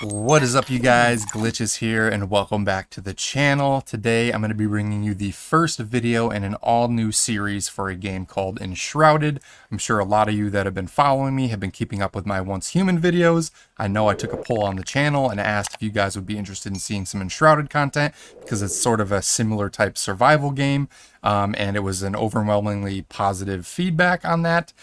What is up, you guys? Glitchiz here, and welcome back to the channel. Today I'm going to be bringing you the first video in an all-new series for a game called Enshrouded. I'm sure a lot of you that have been following me have been keeping up with my Once Human videos. I know I took a poll on the channel and asked if you guys would be interested in seeing some Enshrouded content because it's sort of a similar type survival game. And it was an overwhelmingly positive feedback on that.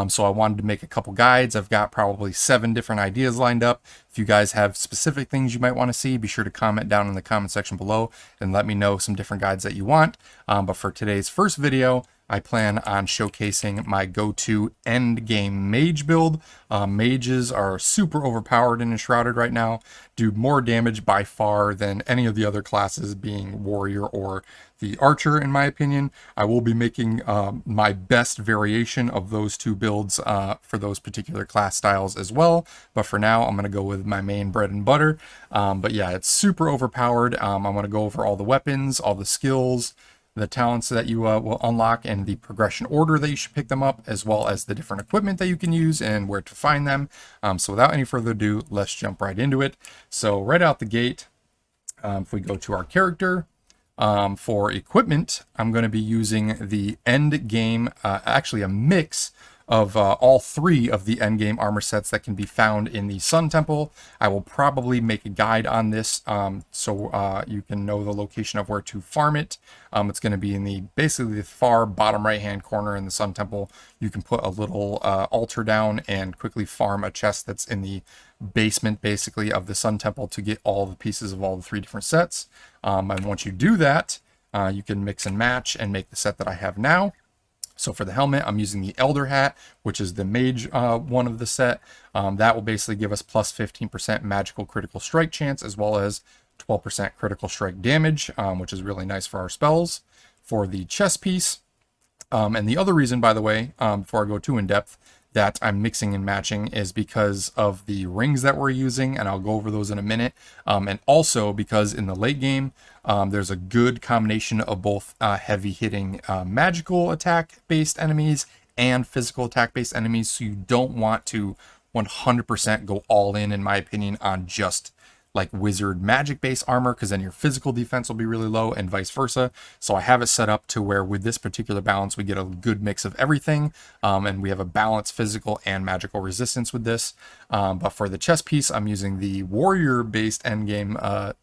So I wanted to make a couple guides. I've got probably 7 different ideas lined up. If you guys have specific things you might want to see, be sure to comment down in the comment section below and let me know some different guides that you want. But for today's first video, I plan on showcasing my go-to endgame mage build. Mages are super overpowered and Enshrouded right now, do more damage by far than any of the other classes, being warrior or the archer, in my opinion. I will be making my best variation of those two builds for those particular class styles as well. But for now, I'm going to go with my main bread and butter. But yeah, it's super overpowered. I'm going to go over all the weapons, all the skills, the talents that you will unlock, and the progression order that you should pick them up, as well as the different equipment that you can use and where to find them. So without any further ado, let's jump right into it. So right out the gate, if we go to our character, for equipment, I'm going to be using the end game, actually a mix of all 3 of the endgame armor sets that can be found in the Sun Temple. I will probably make a guide on this so you can know the location of where to farm it. It's going to be in the basically the far bottom right hand corner in the Sun Temple. You can put a little altar down and quickly farm a chest that's in the basement basically of the Sun Temple to get all the pieces of all the 3 different sets. And once you do that, you can mix and match and make the set that I have now. So for the helmet, I'm using the Elder Hat, which is the Mage one of the set. That will basically give us plus 15% magical critical strike chance, as well as 12% critical strike damage, which is really nice for our spells. For the chest piece, and the other reason, by the way, before I go too in depth, that I'm mixing and matching is because of the rings that we're using, and I'll go over those in a minute. And also because in the late game, there's a good combination of both heavy hitting magical attack based enemies and physical attack based enemies. So you don't want to 100% go all in my opinion, on just like wizard magic based armor, because then your physical defense will be really low and vice versa. So I have it set up to where with this particular balance we get a good mix of everything, and we have a balanced physical and magical resistance with this. But for the chest piece, I'm using the warrior based endgame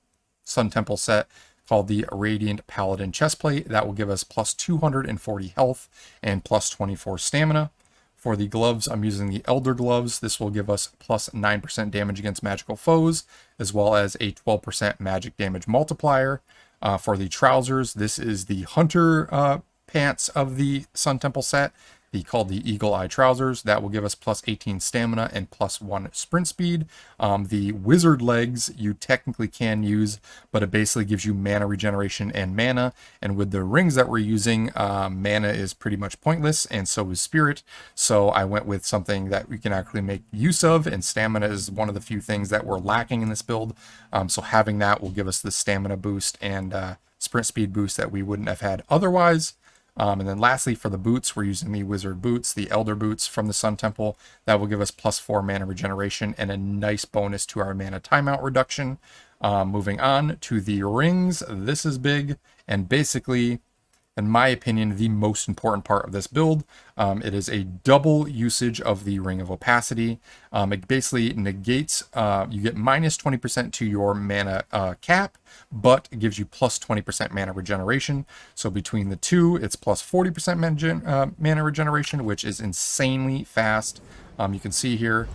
Sun Temple set called the Radiant Paladin Chestplate. That will give us plus 240 health and plus 24 stamina. For the gloves, I'm using the Elder Gloves. This will give us plus 9% damage against magical foes, as well as a 12% magic damage multiplier. For the trousers, this is the Hunter pants of the Sun Temple set, called the Eagle Eye Trousers. That will give us plus 18 stamina and plus 1 sprint speed. The Wizard Legs you technically can use, but it basically gives you mana regeneration and mana. And with the rings that we're using, mana is pretty much pointless, and so is spirit. So I went with something that we can actually make use of, and stamina is one of the few things that we're lacking in this build. So having that will give us the stamina boost and sprint speed boost that we wouldn't have had otherwise. And then lastly, for the boots, we're using the Wizard Boots, the Elder Boots from the Sun Temple. That will give us plus 4 mana regeneration and a nice bonus to our mana timeout reduction. Moving on to the rings, this is big, and basically, in my opinion, the most important part of this build. It is a double usage of the Ring of Opacity. It basically negates, you get minus 20% to your mana cap, but it gives you plus 20% mana regeneration. So between the two, it's plus 40% mana regeneration, which is insanely fast. You can see here,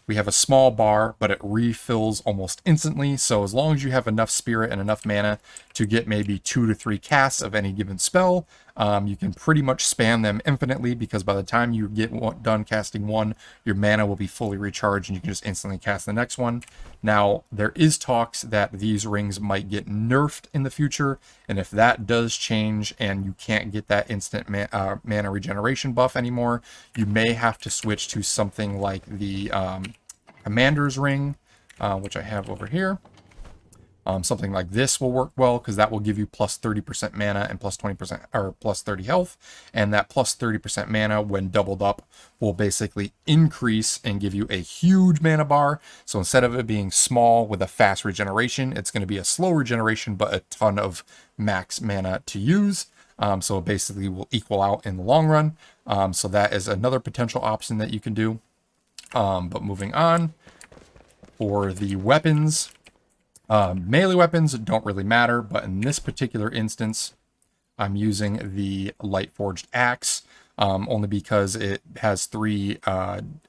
we have a small bar, but it refills almost instantly. So as long as you have enough spirit and enough mana to get maybe 2 to 3 casts of any given spell, you can pretty much spam them infinitely, because by the time you get done casting one, your mana will be fully recharged and you can just instantly cast the next one. Now, there is talks that these rings might get nerfed in the future, and if that does change and you can't get that instant mana regeneration buff anymore, you may have to switch to something like the Commander's Ring, which I have over here. Something like this will work well because that will give you plus 30% mana and plus 20% or plus 30 health. And that plus 30% mana, when doubled up, will basically increase and give you a huge mana bar. So instead of it being small with a fast regeneration, it's going to be a slow regeneration, but a ton of max mana to use. So it basically will equal out in the long run. So that is another potential option that you can do. But moving on, for the weapons, melee weapons don't really matter, but in this particular instance, I'm using the Light Forged Axe, only because it has 3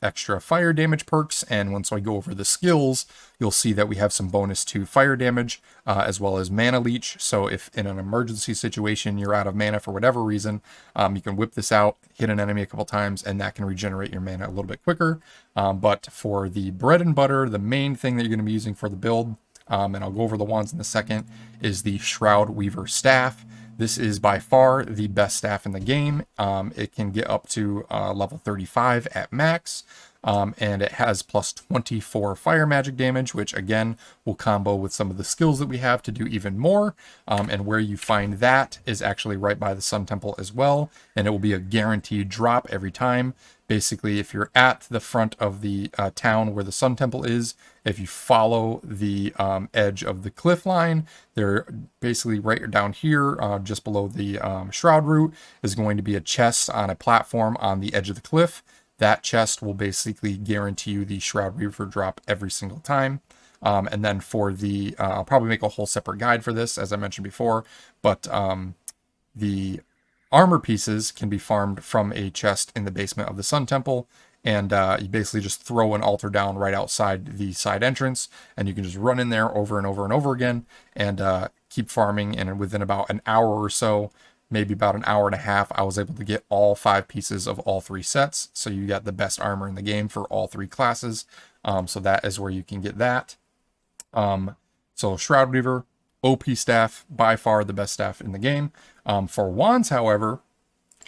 extra fire damage perks, and once I go over the skills, you'll see that we have some bonus to fire damage, as well as mana leech. So if in an emergency situation you're out of mana for whatever reason, you can whip this out, hit an enemy a couple times, and that can regenerate your mana a little bit quicker. But for the bread and butter, the main thing that you're going to be using for the build, and I'll go over the wands in a second, is the Shroud Weaver Staff. This is by far the best staff in the game. It can get up to level 35 at max, and it has plus 24 fire magic damage, which again will combo with some of the skills that we have to do even more. And where you find that is actually right by the Sun Temple as well, and it will be a guaranteed drop every time. Basically, if you're at the front of the town where the Sun Temple is, if you follow the edge of the cliff line, they're basically right down here, just below the Shroud Root, is going to be a chest on a platform on the edge of the cliff. That chest will basically guarantee you the Shroud Weaver drop every single time. And then for the, I'll probably make a whole separate guide for this, as I mentioned before, but the armor pieces can be farmed from a chest in the basement of the Sun Temple, and you basically just throw an altar down right outside the side entrance, and you can just run in there over and over and over again, and keep farming. And within about an hour or so, maybe about an hour and a half, I was able to get all 5 pieces of all 3 sets, so you got the best armor in the game for all 3 classes. So that is where you can get that. So Shroud Weaver, OP staff, by far the best staff in the game. For wands, however,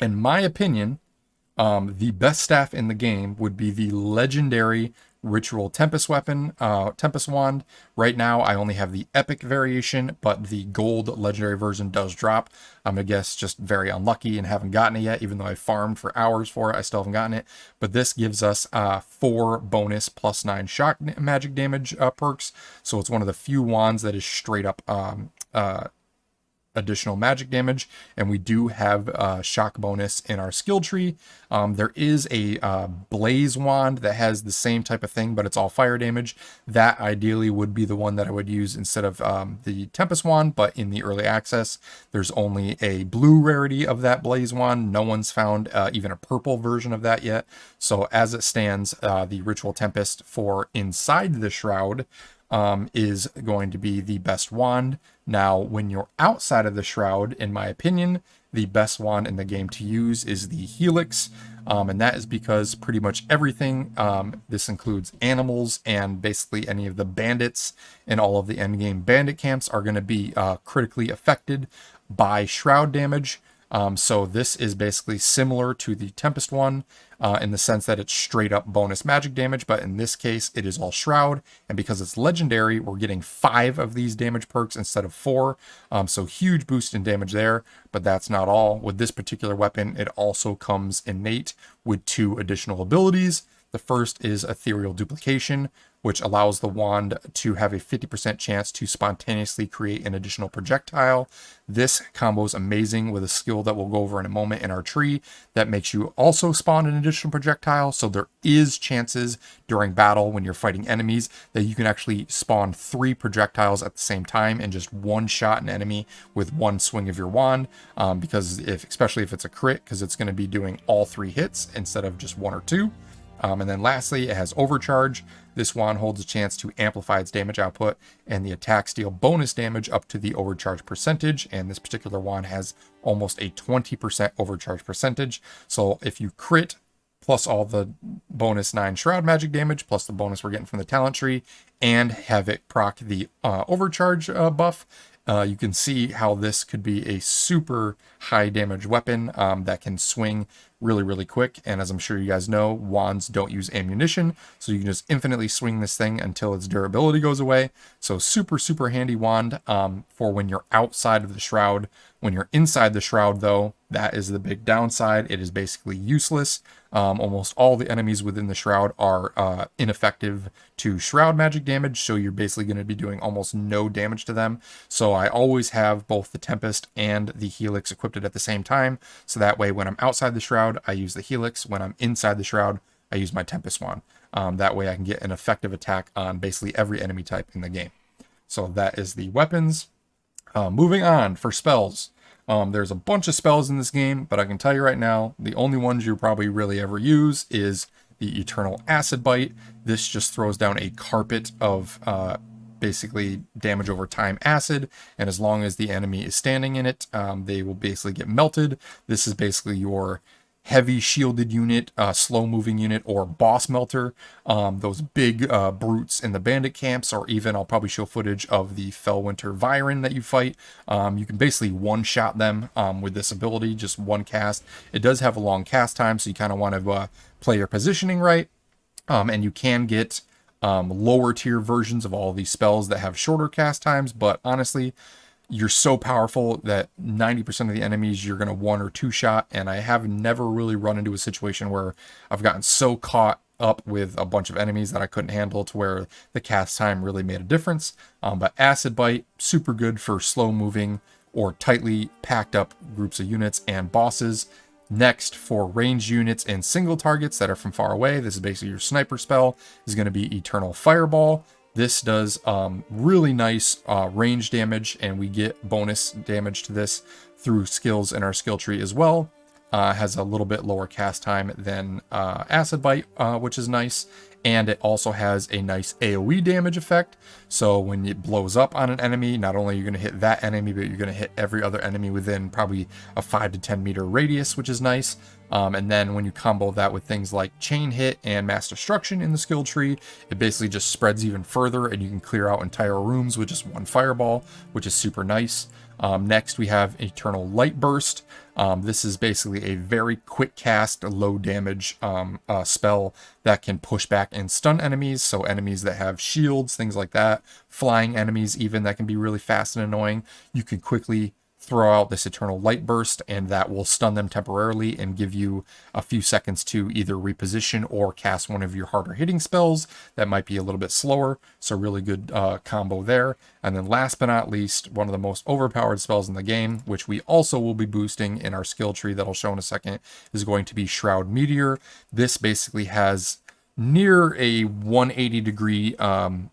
in my opinion, the best staff in the game would be the legendary Ritual Tempest weapon, Tempest wand. Right now, I only have the epic variation, but the gold legendary version does drop. I'm, I guess, just very unlucky and haven't gotten it yet, even though I farmed for hours for it. I still haven't gotten it. But this gives us 4 bonus plus 9 shock magic damage perks. So it's one of the few wands that is straight up additional magic damage, and we do have shock bonus in our skill tree. There is a blaze wand that has the same type of thing, but it's all fire damage. That ideally would be the one that I would use instead of the Tempest wand, but in the early access there's only a blue rarity of that blaze wand. No one's found even a purple version of that yet. So as it stands, the Ritual Tempest for inside the shroud is going to be the best wand. Now, when you're outside of the shroud, in my opinion, the best wand in the game to use is the Helix, and that is because pretty much everything, this includes animals and basically any of the bandits in all of the endgame bandit camps, are going to be critically affected by shroud damage. So this is basically similar to the Tempest one in the sense that it's straight up bonus magic damage, but in this case it is all shroud, and because it's legendary, we're getting 5 of these damage perks instead of 4. So huge boost in damage there, but that's not all. With this particular weapon, it also comes innate with 2 additional abilities. The first is Ethereal Duplication, which allows the wand to have a 50% chance to spontaneously create an additional projectile. This combo is amazing with a skill that we'll go over in a moment in our tree that makes you also spawn an additional projectile. So there is chances during battle when you're fighting enemies that you can actually spawn 3 projectiles at the same time and just one-shot an enemy with one swing of your wand, because especially if it's a crit, because it's going to be doing all 3 hits instead of just 1 or 2. And then lastly, it has Overcharge. This wand holds a chance to amplify its damage output, and the attacks deal bonus damage up to the overcharge percentage, and this particular wand has almost a 20% overcharge percentage. So if you crit, plus all the bonus 9 shroud magic damage, plus the bonus we're getting from the talent tree, and have it proc the overcharge buff, You can see how this could be a super high damage weapon that can swing really, really quick. And as I'm sure you guys know, wands don't use ammunition, so you can just infinitely swing this thing until its durability goes away. So super, super handy wand for when you're outside of the shroud. When you're inside the shroud, though, that is the big downside. It is basically useless. Almost all the enemies within the shroud are ineffective to shroud magic damage, so you're basically going to be doing almost no damage to them. So I always have both the Tempest and the Helix equipped at the same time, so that way when I'm outside the shroud, I use the Helix. When I'm inside the shroud, I use my Tempest wand. That way I can get an effective attack on basically every enemy type in the game. So that is the weapons. Moving on for spells. There's a bunch of spells in this game, but I can tell you right now, the only ones you probably really ever use is the Eternal Acid Bite. This just throws down a carpet of basically damage over time acid, and as long as the enemy is standing in it, they will basically get melted. This is basically your heavy shielded unit, slow moving unit, or boss melter. Those big brutes in the bandit camps, or even I'll probably show footage of the Fellwinter Viren that you fight. You can basically one-shot them with this ability, just one cast. It does have a long cast time, so you kind of want to play your positioning right. And you can get lower tier versions of all these spells that have shorter cast times, but honestly, you're so powerful that 90% of the enemies you're going to one or two shot, and I have never really run into a situation where I've gotten so caught up with a bunch of enemies that I couldn't handle to where the cast time really made a difference. But Acid Bite, super good for slow moving or tightly packed up groups of units and bosses. Next, for ranged units and single targets that are from far away, this is basically your sniper spell, is going to be Eternal Fireball. This does really nice range damage, and we get bonus damage to this through skills in our skill tree as well. Has a little bit lower cast time than Acid Bite, which is nice. And it also has a nice AoE damage effect. So when it blows up on an enemy, not only are you going to hit that enemy, but you're going to hit every other enemy within probably a 5 to 10 meter radius, which is nice. And then when you combo that with things like Chain Hit and Mass Destruction in the skill tree, it basically just spreads even further, and you can clear out entire rooms with just one fireball, which is super nice. Next, we have Eternal Light Burst. This is basically a very quick cast, low damage spell that can push back and stun enemies. So enemies that have shields, things like that, flying enemies even, that can be really fast and annoying. You can quickly throw out this Eternal Light Burst, and that will stun them temporarily and give you a few seconds to either reposition or cast one of your harder hitting spells that might be a little bit slower. So really good combo there. And then last but not least, one of the most overpowered spells in the game, which we also will be boosting in our skill tree that I'll show in a second, is going to be Shroud Meteor. This basically has near a 180 degree cone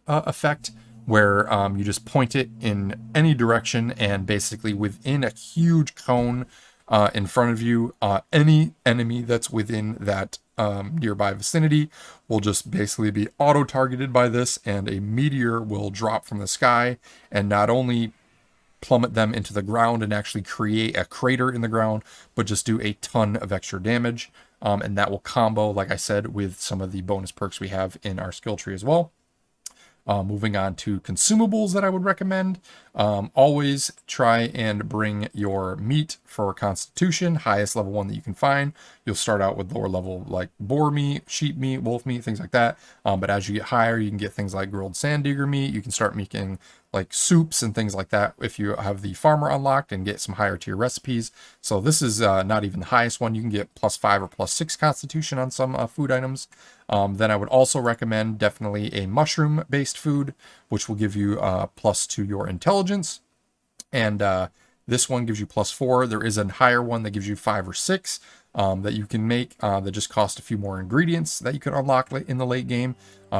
effect, where you just point it in any direction, and basically within a huge cone in front of you, any enemy that's within that nearby vicinity will just basically be auto-targeted by this, and a meteor will drop from the sky and not only plummet them into the ground and actually create a crater in the ground, but just do a ton of extra damage. And that will combo, like I said, with some of the bonus perks we have in our skill tree as well. Moving on to consumables that I would recommend. Always try and bring your meat for constitution, highest level one that you can find. You'll start out with lower level like boar meat, sheep meat, wolf meat, things like that. But as you get higher, you can get things like grilled sand digger meat. You can start making like soups and things like that if you have the farmer unlocked and get some higher tier recipes. So this is not even the highest one. You can get +5 or +6 constitution on some food items. Then I would also recommend definitely a mushroom based food, which will give you plus to your intelligence. And this one gives you +4. There is a higher one that gives you 5 or 6 that you can make that just cost a few more ingredients that you can unlock in the late game.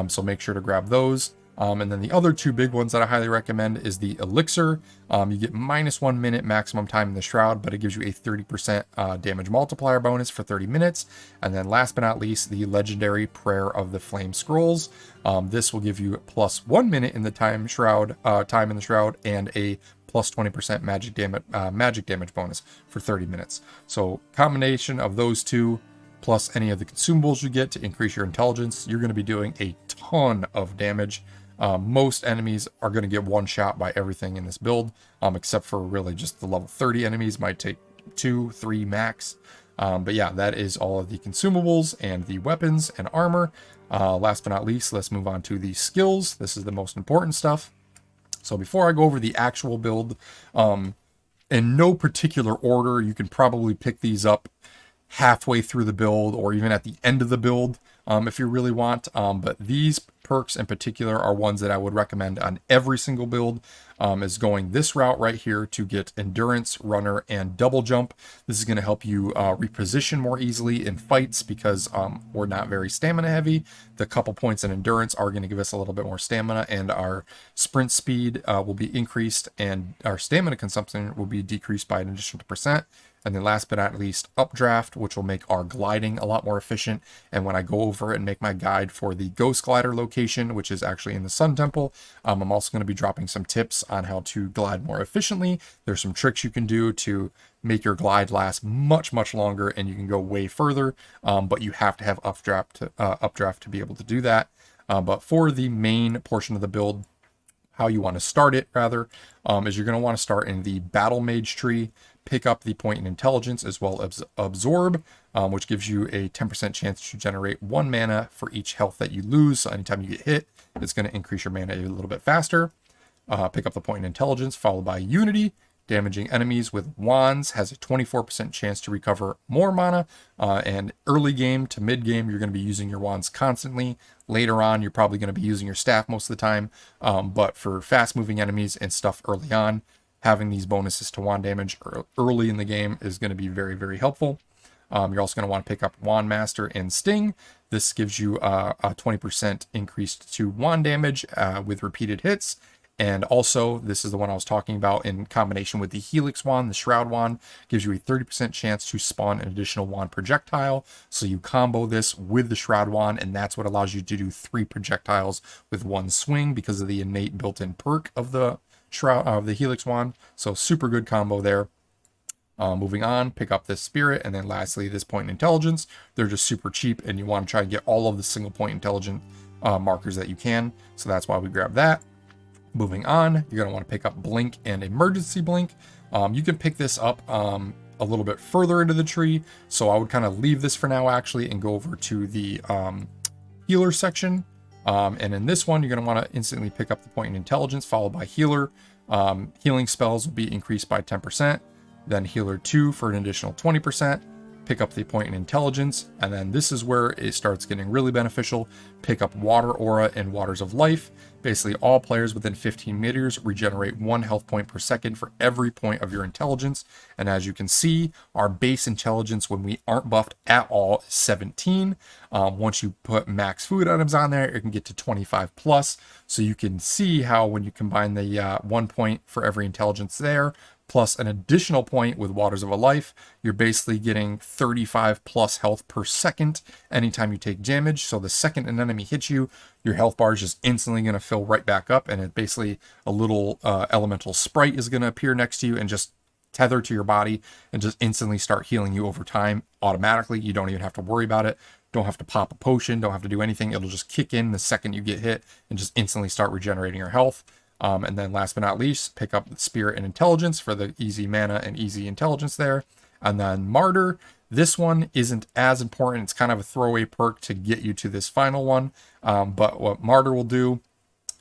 So make sure to grab those. And then the other two big ones that I highly recommend is the elixir. You get -1 minute maximum time in the shroud, but it gives you a 30% damage multiplier bonus for 30 minutes. And then last but not least, the legendary Prayer of the Flame Scrolls. This will give you +1 minute in the time in the shroud, and a +20% magic damage bonus for 30 minutes. So combination of those two, plus any of the consumables you get to increase your intelligence, you're going to be doing a ton of damage. Most enemies are going to get one shot by everything in this build, except for really just the level 30 enemies. Might take 2, 3 max. But yeah, that is all of the consumables and the weapons and armor. Last but not least, let's move on to the skills. This is the most important stuff. So before I go over the actual build, in no particular order, you can probably pick these up halfway through the build or even at the end of the build if you really want. But these perks in particular are ones that I would recommend on every single build, is going this route right here to get endurance, runner, and double jump. This is going to help you reposition more easily in fights because we're not very stamina heavy. The couple points in endurance are going to give us a little bit more stamina, and our sprint speed will be increased, and our stamina consumption will be decreased by an additional percent. And then last but not least, updraft, which will make our gliding a lot more efficient. And when I go over and make my guide for the ghost glider location, which is actually in the Sun Temple, I'm also going to be dropping some tips on how to glide more efficiently. There's some tricks you can do to make your glide last much, much longer, and you can go way further. But you have to have updraft to be able to do that. But for the main portion of the build, how you want to start it rather, is you're going to want to start in the battle mage tree, pick up the point in intelligence as well as absorb, which gives you a 10% chance to generate 1 mana for each health that you lose. So anytime you get hit, it's going to increase your mana a little bit faster. Pick up the point in intelligence, followed by unity. Damaging enemies with wands has a 24% chance to recover more mana, and early game to mid game, you're going to be using your wands constantly. Later on, you're probably going to be using your staff most of the time, but for fast moving enemies and stuff early on, having these bonuses to wand damage early in the game is going to be very, very helpful. You're also going to want to pick up Wand Master and Sting. This gives you a 20% increase to wand damage with repeated hits. And also, this is the one I was talking about in combination with the Helix Wand. The Shroud Wand gives you a 30% chance to spawn an additional wand projectile. So you combo this with the Shroud Wand, and that's what allows you to do 3 projectiles with 1 swing because of the innate built-in perk of the Helix Wand. So super good combo there. Moving on, pick up this spirit, and then lastly, this point in intelligence. They're just super cheap, and you want to try and get all of the single point intelligent markers that you can. So that's why we grab that. Moving on, you're going to want to pick up Blink and Emergency Blink. You can pick this up a little bit further into the tree, so I would kind of leave this for now actually and go over to the healer section. And in this one, you're going to want to instantly pick up the point in intelligence followed by healer. Healing spells will be increased by 10%, then healer 2 for an additional 20%. Pick up the point in intelligence, and then this is where it starts getting really beneficial. Pick up Water Aura and Waters of Life. Basically, all players within 15 meters regenerate 1 health point per second for every point of your intelligence. And as you can see, our base intelligence when we aren't buffed at all is 17. Once you put max food items on there, it can get to 25 plus. So you can see how when you combine the 1 point for every intelligence there, plus an additional point with Waters of a Life, you're basically getting 35 plus health per second anytime you take damage. So the second an enemy hits you, your health bar is just instantly going to fill right back up, and it basically a little elemental sprite is going to appear next to you and just tether to your body and just instantly start healing you over time automatically. You don't even have to worry about it. Don't have to pop a potion, don't have to do anything. It'll just kick in the second you get hit and just instantly start regenerating your health. And then last but not least, pick up Spirit and Intelligence for the easy mana and easy intelligence there. And then Martyr, this one isn't as important. It's kind of a throwaway perk to get you to this final one. But what Martyr will do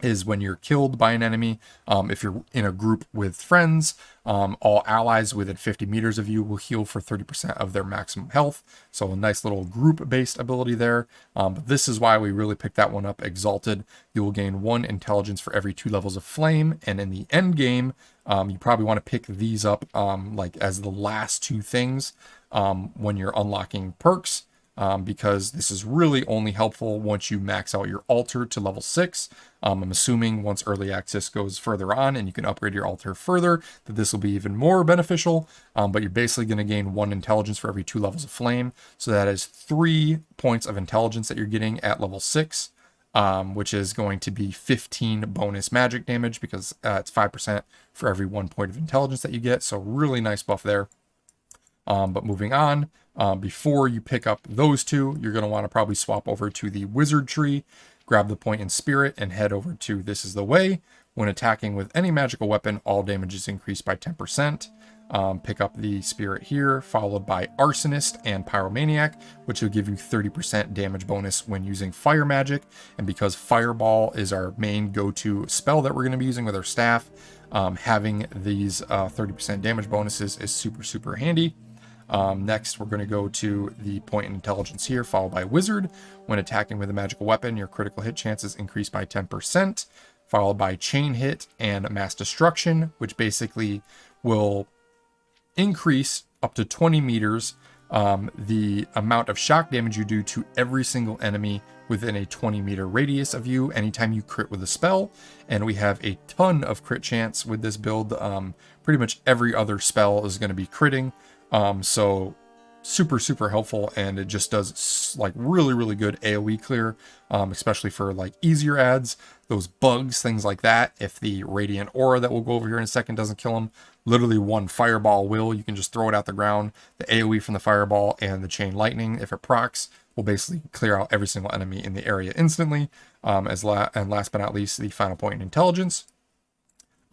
is when you're killed by an enemy, if you're in a group with friends, all allies within 50 meters of you will heal for 30% of their maximum health. So a nice little group-based ability there. But this is why we really picked that one up, Exalted. You will gain 1 intelligence for every 2 levels of flame. And in the end game, you probably want to pick these up like as the last 2 things when you're unlocking perks. Because this is really only helpful once you max out your altar to level 6. I'm assuming once early access goes further on and you can upgrade your altar further, that this will be even more beneficial. But you're basically going to gain 1 intelligence for every 2 levels of flame. So that is 3 points of intelligence that you're getting at level 6, which is going to be 15 bonus magic damage because it's 5% for every 1 point of intelligence that you get. So really nice buff there. But moving on, before you pick up those 2, you're going to want to probably swap over to the wizard tree, grab the point in spirit and head over to This Is the Way. When attacking with any magical weapon, all damage is increased by 10%. Pick up the spirit here, followed by Arsonist and Pyromaniac, which will give you 30% damage bonus when using fire magic. And because Fireball is our main go-to spell that we're going to be using with our staff, having these 30% damage bonuses is super, super handy. Next, we're going to go to the point in intelligence here, followed by Wizard. When attacking with a magical weapon, your critical hit chances increase by 10%, followed by Chain Hit and Mass Destruction, which basically will increase up to 20 meters the amount of shock damage you do to every single enemy within a 20-meter radius of you anytime you crit with a spell. And we have a ton of crit chance with this build. Pretty much every other spell is going to be critting. So super, super helpful, and it just does like really, really good AoE clear, especially for like easier ads, those bugs, things like that. If the Radiant Aura that we'll go over here in a second doesn't kill them, literally one Fireball will. You can just throw it at the ground. The AoE from the Fireball and the Chain Lightning, if it procs, will basically clear out every single enemy in the area instantly. And last but not least, the final point in intelligence.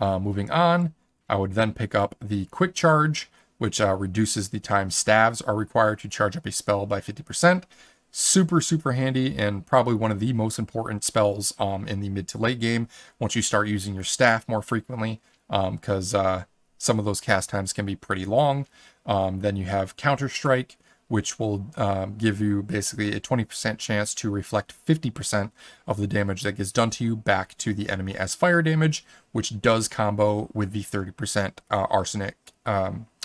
Moving on, I would then pick up the Quick Charge, which reduces the time staves are required to charge up a spell by 50%. Super, super handy, and probably one of the most important spells in the mid to late game once you start using your staff more frequently, because some of those cast times can be pretty long. Then you have Counter Strike, which will give you basically a 20% chance to reflect 50% of the damage that gets done to you back to the enemy as fire damage, which does combo with the 30%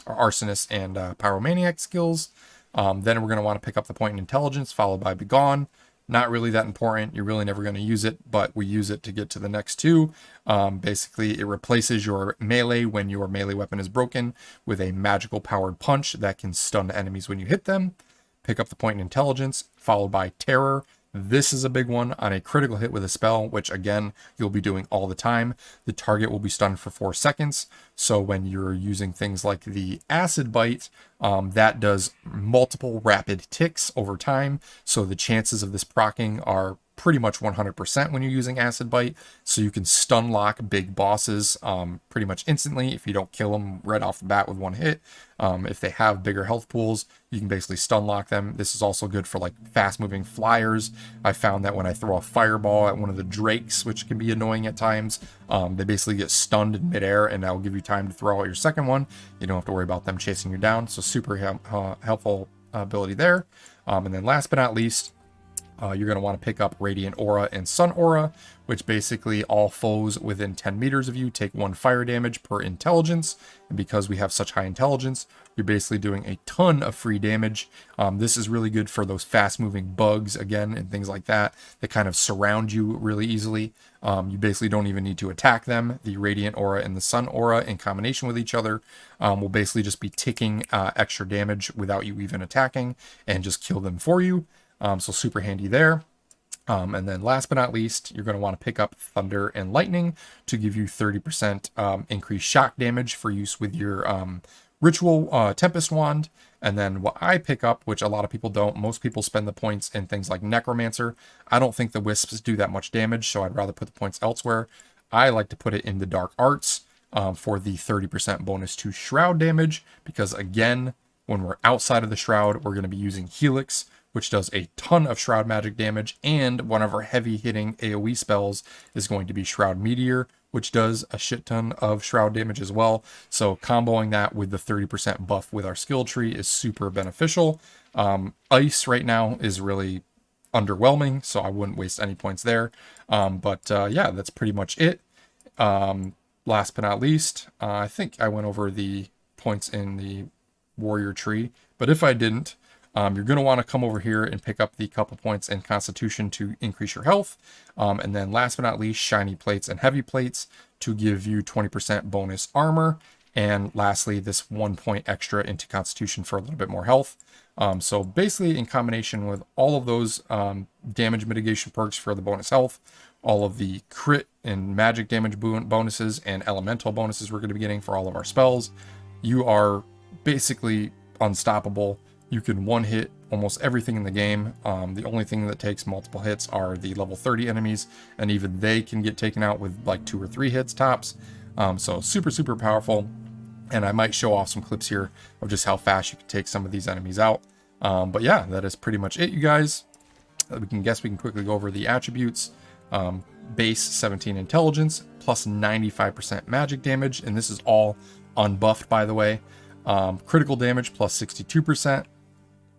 Arsonist and Pyromaniac skills. Then we're going to want to pick up the point in intelligence, followed by Begone. Not really that important. You're really never going to use it, but we use it to get to the next two. Basically, it replaces your melee when your melee weapon is broken with a magical powered punch that can stun enemies when you hit them. Pick up the point in intelligence, followed by Terror. This is a big one on a critical hit with a spell, which again, you'll be doing all the time. The target will be stunned for 4 seconds. So when you're using things like the Acid Bite, that does multiple rapid ticks over time. So the chances of this proccing are pretty much 100% when you're using Acid Bite. So you can stun lock big bosses pretty much instantly if you don't kill them right off the bat with one hit. If they have bigger health pools, you can basically stun lock them. This is also good for like fast moving flyers. I found that when I throw a fireball at one of the drakes, which can be annoying at times, they basically get stunned in midair, and that will give you time to throw out your second one. You don't have to worry about them chasing you down. So super helpful ability there. And then last but not least, you're going to want to pick up Radiant Aura and Sun Aura, which basically all foes within 10 meters of you take 1 fire damage per intelligence. And because we have such high intelligence, you're basically doing a ton of free damage. This is really good for those fast moving bugs again and things like that kind of surround you really easily. You basically don't even need to attack them. The Radiant Aura and the Sun Aura in combination with each other will basically just be ticking extra damage without you even attacking and just kill them for you. So super handy there. And then last but not least, you're going to want to pick up Thunder and Lightning to give you 30% increased shock damage for use with your Ritual Tempest Wand. And then what I pick up, which a lot of people don't, most people spend the points in things like Necromancer. I don't think the Wisps do that much damage, so I'd rather put the points elsewhere. I like to put it in the Dark Arts for the 30% bonus to Shroud damage, because again, when we're outside of the Shroud, we're going to be using Helix, which does a ton of Shroud magic damage, and one of our heavy hitting AoE spells is going to be Shroud Meteor, which does a shit ton of Shroud damage as well. So comboing that with the 30% buff with our skill tree is super beneficial. Ice right now is really underwhelming, so I wouldn't waste any points there. Yeah, that's pretty much it. Last but not least, I think I went over the points in the warrior tree, but if I didn't, you're going to want to come over here and pick up the couple points in Constitution to increase your health. And then last but not least, Shiny Plates and Heavy Plates to give you 20% bonus armor. And lastly, this 1 point extra into Constitution for a little bit more health. So basically in combination with all of those damage mitigation perks for the bonus health, all of the crit and magic damage bonuses and elemental bonuses we're going to be getting for all of our spells, you are basically unstoppable. You can one hit almost everything in the game. The only thing that takes multiple hits are the level 30 enemies, and even they can get taken out with like 2 or 3 hits tops. So super powerful. And I might show off some clips here of just how fast you can take some of these enemies out. But yeah, that is pretty much it, you guys. We can quickly go over the attributes. Base 17 intelligence, plus 95% magic damage, and this is all unbuffed, by the way. Critical damage plus 62%.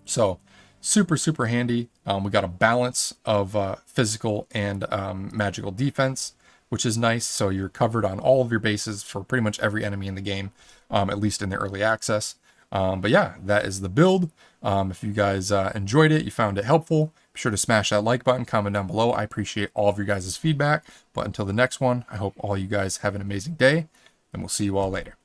So super handy. We got a balance of physical and magical defense, which is nice. So you're covered on all of your bases for pretty much every enemy in the game, at least in the early access. But yeah, that is the build. If you guys enjoyed it, you found it helpful, be sure to smash that like button, comment down below. I appreciate all of your guys' feedback. But until the next one, I hope all you guys have an amazing day, and we'll see you all later.